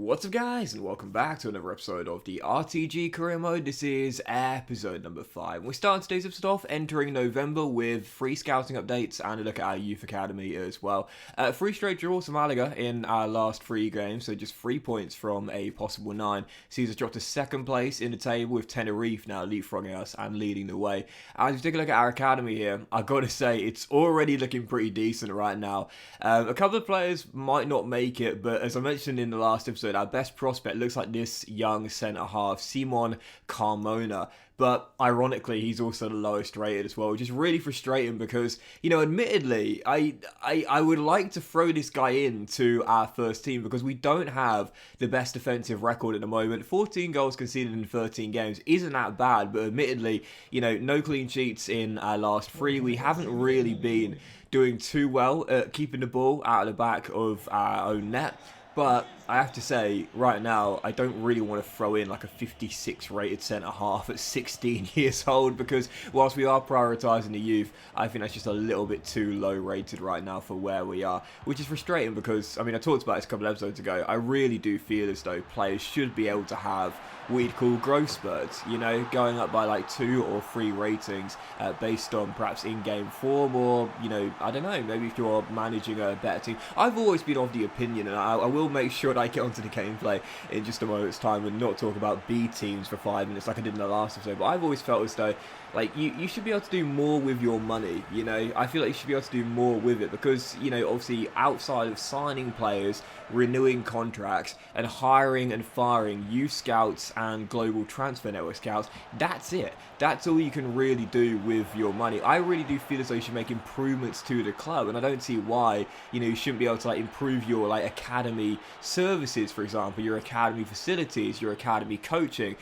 What's up guys, and welcome back to another episode of the RTG career mode. This is episode number 5. We're starting today's episode off entering November with 3 scouting updates and a look at our youth academy as well. 3 straight draws to Malaga in our last 3 games, so just 3 points from a possible 9. Sees us drop to 2nd place in the table with Tenerife now leapfrogging us and leading the way. As we take a look at our academy here, I've got to say it's already looking pretty decent right now. A couple of players might not make it, but as I mentioned in the last episode, our best prospect looks like this young centre-half, Simon Carmona. But ironically, he's also the lowest rated as well, which is really frustrating because, you know, admittedly, I would like to throw this guy into our first team because we don't have the best defensive record at the moment. 14 goals conceded in 13 games isn't that bad, but admittedly, you know, no clean sheets in our last 3. We haven't really been doing too well at keeping the ball out of the back of our own net. But I have to say, right now, I don't really want to throw in like a 56 rated centre-half at 16 years old because whilst we are prioritising the youth, I think that's just a little bit too low rated right now for where we are, which is frustrating because, I mean, I talked about this a couple of episodes ago. I really do feel as though players should be able to have what you'd call growth spurts, you know, going up by like 2 or 3 ratings based on perhaps in-game form or, you know, I don't know, maybe if you're managing a better team. I've always been of the opinion, and I will make sure that I get onto the gameplay in just a moment's time and not talk about B teams for 5 minutes like I did in the last episode, but I've always felt as though like you should be able to do more with your money, you know. I feel like you should be able to do more with it because, you know, obviously outside of signing players, renewing contracts and hiring and firing youth scouts and global transfer network scouts, that's it. That's all you can really do with your money. I really do feel as though you should make improvements to the club, and I don't see why, you know, you shouldn't be able to like improve your like academy services, for example, your academy facilities, your academy coaching.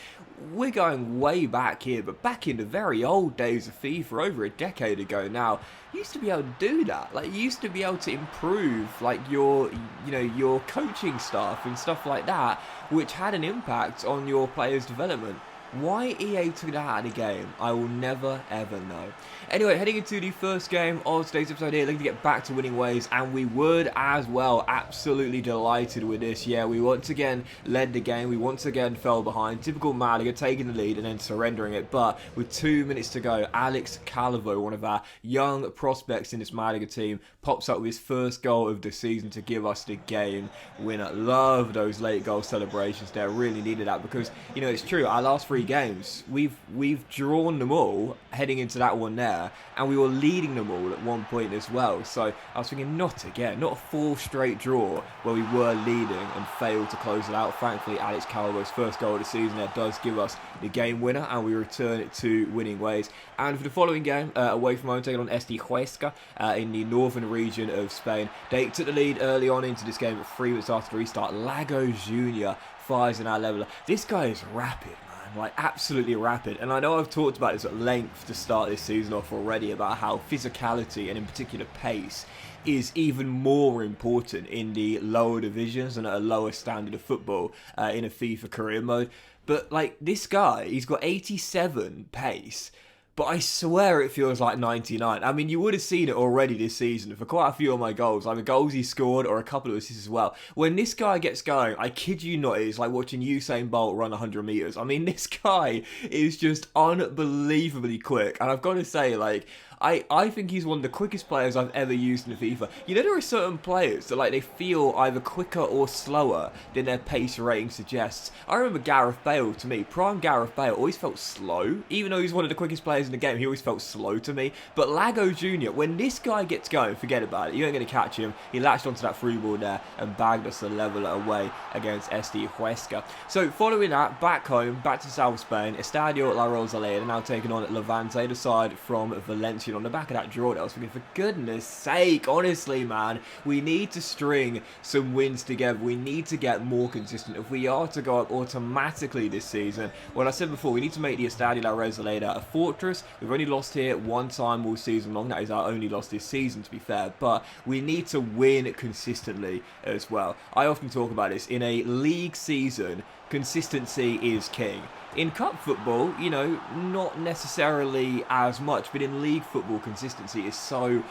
We're going way back here, but back in the very old days of FIFA, over a decade ago now, you used to be able to do that. Like, you used to be able to improve, like, your, you know, your coaching staff and stuff like that, which had an impact on your players' development. Why EA took that out of the game, I will never ever know. Anyway, heading into the first game of today's episode here, looking to get back to winning ways, and we would as well. Absolutely delighted with this. Yeah, we once again led the game, we once again fell behind. Typical Malaga, taking the lead and then surrendering it, but with 2 minutes to go, Alex Calvo, one of our young prospects in this Malaga team, pops up with his first goal of the season to give us the game winner. Love those late goal celebrations there, really needed that because, you know, it's true, our last 3 games, we've drawn them all heading into that one there, and we were leading them all at one point as well. So I was thinking, not again, not a 4 straight draw where we were leading and failed to close it out. Thankfully, Alex Calvo's first goal of the season there does give us the game winner, and we return it to winning ways. And for the following game, away from home, taking on SD Huesca in the northern region of Spain. They took the lead early on into this game at 3 minutes after the restart. Lago Jr. fires in our leveler. This guy is rapid, like absolutely rapid, and I know I've talked about this at length to start this season off already about how physicality and in particular pace is even more important in the lower divisions and at a lower standard of football in a FIFA career mode. But like this guy, he's got 87 pace, but I swear it feels like 99. I mean, you would have seen it already this season for quite a few of my goals, like the goals he scored or a couple of assists as well. When this guy gets going, I kid you not, it's like watching Usain Bolt run 100 meters. I mean, this guy is just unbelievably quick, and I've got to say, like, I think he's one of the quickest players I've ever used in FIFA. You know, there are certain players that, like, they feel either quicker or slower than their pace rating suggests. I remember Gareth Bale, to me, prime Gareth Bale always felt slow. Even though he's one of the quickest players in the game, he always felt slow to me. But Lago Jr., when this guy gets going, forget about it. You ain't going to catch him. He latched onto that through ball there and bagged us the leveler away against SD Huesca. So, following that, back home, back to South Spain, Estadio La Rosaleda, now taking on Levante, the side from Valencia. On the back of that draw, I was thinking, for goodness sake, honestly, man, we need to string some wins together. We need to get more consistent if we are to go up automatically this season. Well, I said before, we need to make the Estadio La Rosaleda a fortress. We've only lost here 1 time all season long. That is our only loss this season, to be fair, but we need to win consistently as well. I often talk about this. In a league season, consistency is king. In cup football, you know, not necessarily as much, but in league football, consistency is so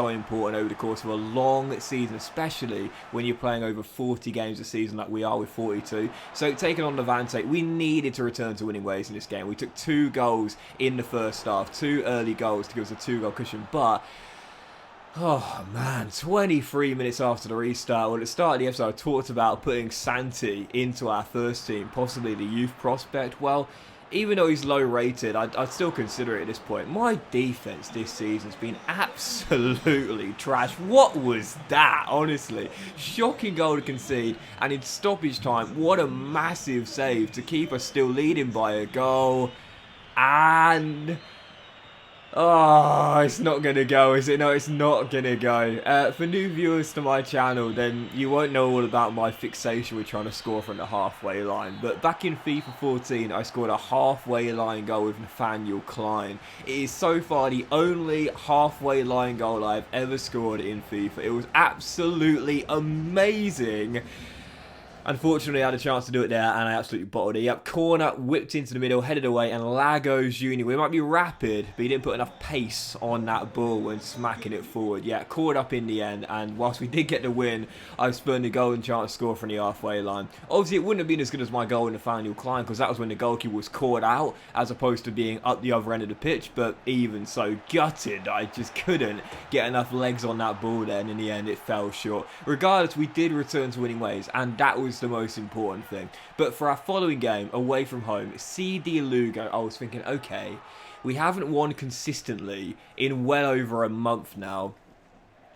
important over the course of a long season, especially when you're playing over 40 games a season like we are with 42. So taking on Levante, we needed to return to winning ways in this game. We took 2 goals in the first half, 2 early goals to give us a 2-goal cushion, but oh man, 23 minutes after the restart, well, at the start of the episode I talked about putting Santi into our first team, possibly the youth prospect. Well, even though he's low rated, I'd still consider it at this point. My defense this season has been absolutely trash. What was that, honestly? Shocking goal to concede, and in stoppage time, what a massive save to keep us still leading by a goal. And oh, it's not going to go, is it? No, it's not going to go. For new viewers to my channel, then you won't know all about my fixation with trying to score from the halfway line. But back in FIFA 14, I scored a halfway line goal with Nathaniel Klein. It is so far the only halfway line goal I've ever scored in FIFA. It was absolutely amazing. Unfortunately, I had a chance to do it there, and I absolutely bottled it. Yep, corner, whipped into the middle, headed away, and Lagos Jr. We might be rapid, but he didn't put enough pace on that ball when smacking it forward. Yeah, caught up in the end, and whilst we did get the win, I spurned a golden chance to score from the halfway line. Obviously, it wouldn't have been as good as my goal in Nathaniel Klein, because that was when the goalkeeper was caught out, as opposed to being up the other end of the pitch, but even so, gutted. I just couldn't get enough legs on that ball there, and in the end, it fell short. Regardless, we did return to winning ways, and that was the most important thing. But for our following game away from home, CD Lugo, I was thinking, okay, we haven't won consistently in well over a month now.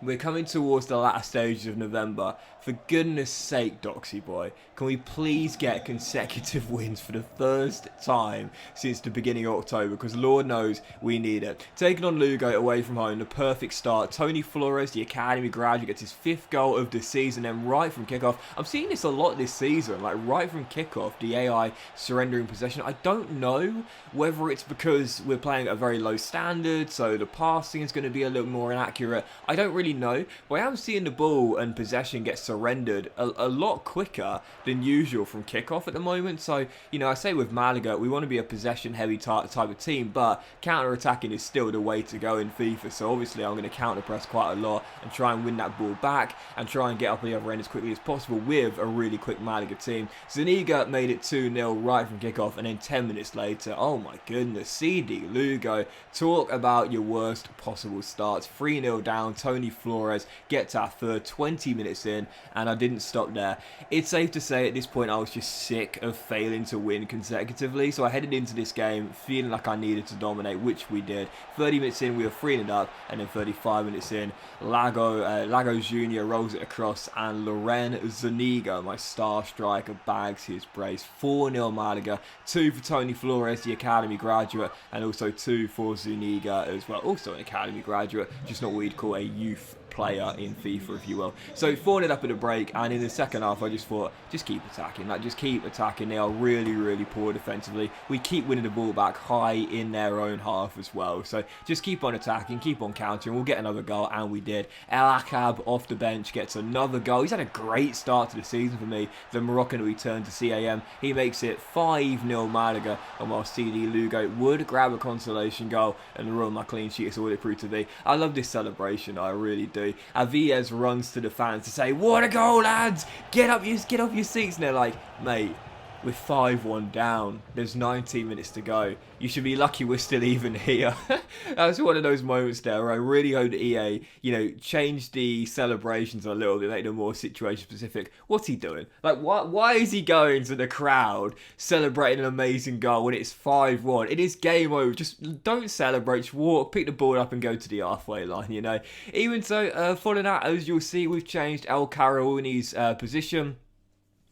We're coming towards the latter stages of November. For goodness sake, Doxy boy, can we please get consecutive wins for the first time since the beginning of October? Because Lord knows we need it. Taking on Lugo away from home, the perfect start. Tony Flores, the academy graduate, gets his 5th goal of the season, and right from kickoff. I'm seeing this a lot this season, like right from kickoff, the AI surrendering possession. I don't know whether it's because we're playing at a very low standard, so the passing is going to be a little more inaccurate. I don't really know, but I am seeing the ball and possession get surrendered a lot quicker than usual from kickoff at the moment. So, you know, I say with Malaga, we want to be a possession-heavy type of team, but counter-attacking is still the way to go in FIFA. So obviously I'm going to counter-press quite a lot and try and win that ball back and try and get up the other end as quickly as possible with a really quick Malaga team. Zuniga made it 2-0 right from kickoff, and then 10 minutes later, oh my goodness, CD Lugo, talk about your worst possible starts. 3-0 down, Tony Flores gets our third 20 minutes in, and I didn't stop there. It's safe to say at this point I was just sick of failing to win consecutively, so I headed into this game feeling like I needed to dominate, which we did. 30 minutes in, we were 3-0 up, and then 35 minutes in, Lagos Jr. rolls it across, and Loren Zuniga, my star striker, bags his brace. 4-0 Malaga, 2 for Tony Flores, the academy graduate, and also 2 for Zuniga as well, also an academy graduate, just not what we'd call a youth player in FIFA, if you will. So 4-0 up at the break, and in the second half I just thought, just keep attacking, like just keep attacking. They are really poor defensively. We keep winning the ball back high in their own half as well, so just keep on attacking, keep on countering, we'll get another goal, and we did. El Akab off the bench gets another goal. He's had a great start to the season for me, the Moroccan who returned to CAM. He makes it 5-0 Malaga, and while CD Lugo would grab a consolation goal and ruin my clean sheet, it's all it proved to be. I love this celebration, I really do. Aviez runs to the fans to say, "What a goal, lads! Get off your seats!" And they're like, "Mate, we're 5-1 down. There's 19 minutes to go. You should be lucky we're still even here." That was one of those moments there where I really hope that EA, you know, change the celebrations a little bit, make them more situation specific. What's he doing? Like, why is he going to the crowd celebrating an amazing goal when it's 5-1? It is game over. Just don't celebrate. Just walk, pick the ball up, and go to the halfway line. You know. Even so, following that, as you'll see, we've changed El Karaouni's position.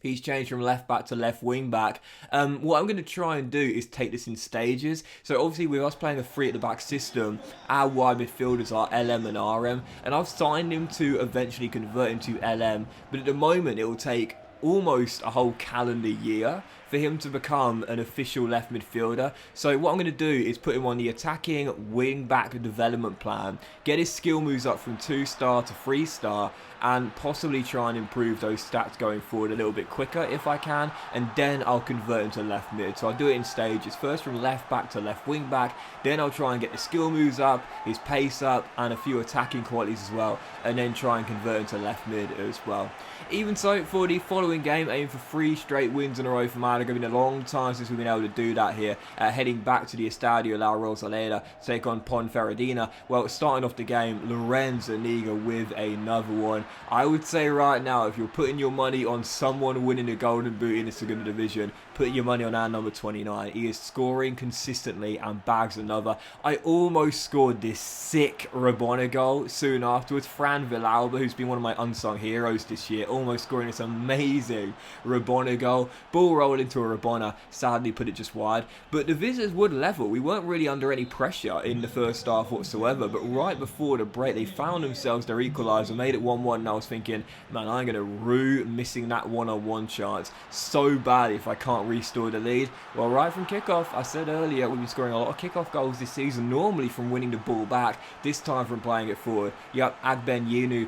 He's changed from left back to left wing back. What I'm going to try and do is take this in stages. So obviously with us playing a 3 at the back system, our wide midfielders are LM and RM. And I've signed him to eventually convert him to LM. But at the moment it will take almost a whole calendar year for him to become an official left midfielder. So what I'm going to do is put him on the attacking wing back development plan, get his skill moves up from 2-star to 3-star, and possibly try and improve those stats going forward a little bit quicker if I can, and then I'll convert him to left mid. So I'll do it in stages, first from left back to left wing back, then I'll try and get the skill moves up, his pace up, and a few attacking qualities as well, and then try and convert him to left mid as well. Even so, for the following game, aim for 3 straight wins in a row for Malaga. It's been a long time since we've been able to do that here. Heading back to the Estadio La Rosaleda to take on Ponferradina. Well, starting off the game, Lorenzo Niga with another one. I would say right now, if you're putting your money on someone winning the Golden Boot in the Segunda Division, put your money on our number 29. He is scoring consistently and bags another. I almost scored this sick Rabona goal soon afterwards. Fran Villalba, who's been one of my unsung heroes this year, almost scoring this amazing Rabona goal. Ball rolled into a Rabona, sadly put it just wide. But the visitors would level. We weren't really under any pressure in the first half whatsoever, but right before the break, they found themselves their equaliser, made it 1-1, and I was thinking, man, I'm going to rue missing that one-on-one chance so bad if I can't restore the lead. Well, right from kickoff, I said earlier, we've been scoring a lot of kickoff goals this season, normally from winning the ball back, this time from playing it forward. Yep, Agben Yunu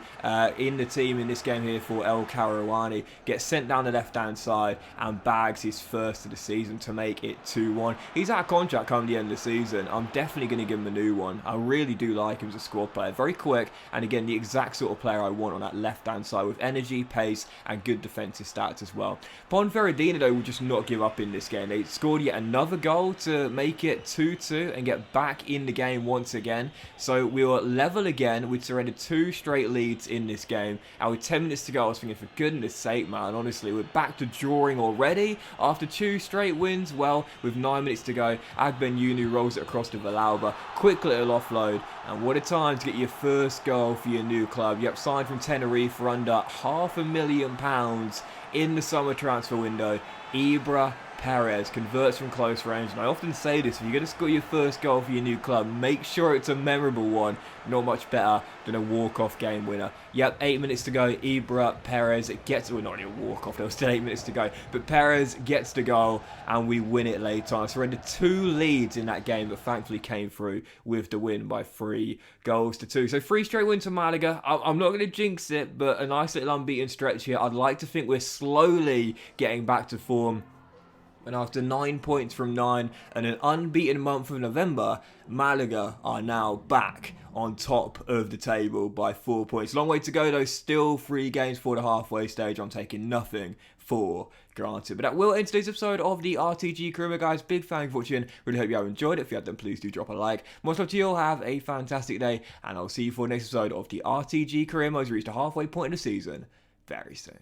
in the team in this game here for El Karawani gets sent down the left-hand side and bags his first of the season to make it 2-1. He's out of contract come the end of the season. I'm definitely going to give him a new one. I really do like him as a squad player. Very quick, and again, the exact sort of player I want on that left-hand side with energy, pace, and good defensive stats as well. Ponferradina, though, will just not give up in this game. They scored yet another goal to make it 2-2 and get back in the game once again. So we were level again. We'd surrendered 2 straight leads in this game. And with 10 minutes to go, I was thinking, for goodness sake, man, honestly, we're back to drawing already after 2 straight wins. Well, with 9 minutes to go, Agben Yunu rolls it across to Villalba. Quick little offload. And what a time to get your first goal for your new club. Yep, signed from Tenerife for under £500,000 in the summer transfer window. Ibra Perez converts from close range, and I often say this, if you're going to score your first goal for your new club, make sure it's a memorable one. Not much better than a walk-off game winner. Yep, 8 minutes to go. Ibra Perez gets, well, not even a walk-off, there was still 8 minutes to go, but Perez gets the goal and we win it late time. Surrendered 2 leads in that game, but thankfully came through with the win by 3-2. So 3 straight wins for Malaga. I'm not going to jinx it, but a nice little unbeaten stretch here. I'd like to think we're slowly getting back to form. And after 9 points from 9 and an unbeaten month of November, Malaga are now back on top of the table by 4 points. Long way to go though, still 3 games for the halfway stage. I'm taking nothing for granted. But that will end today's episode of the RTG Career, guys. Big thank you for watching. Really hope you have enjoyed it. If you have, then please do drop a like. Much love to you all. Have a fantastic day, and I'll see you for the next episode of the RTG Career as we reach the halfway point of the season very soon.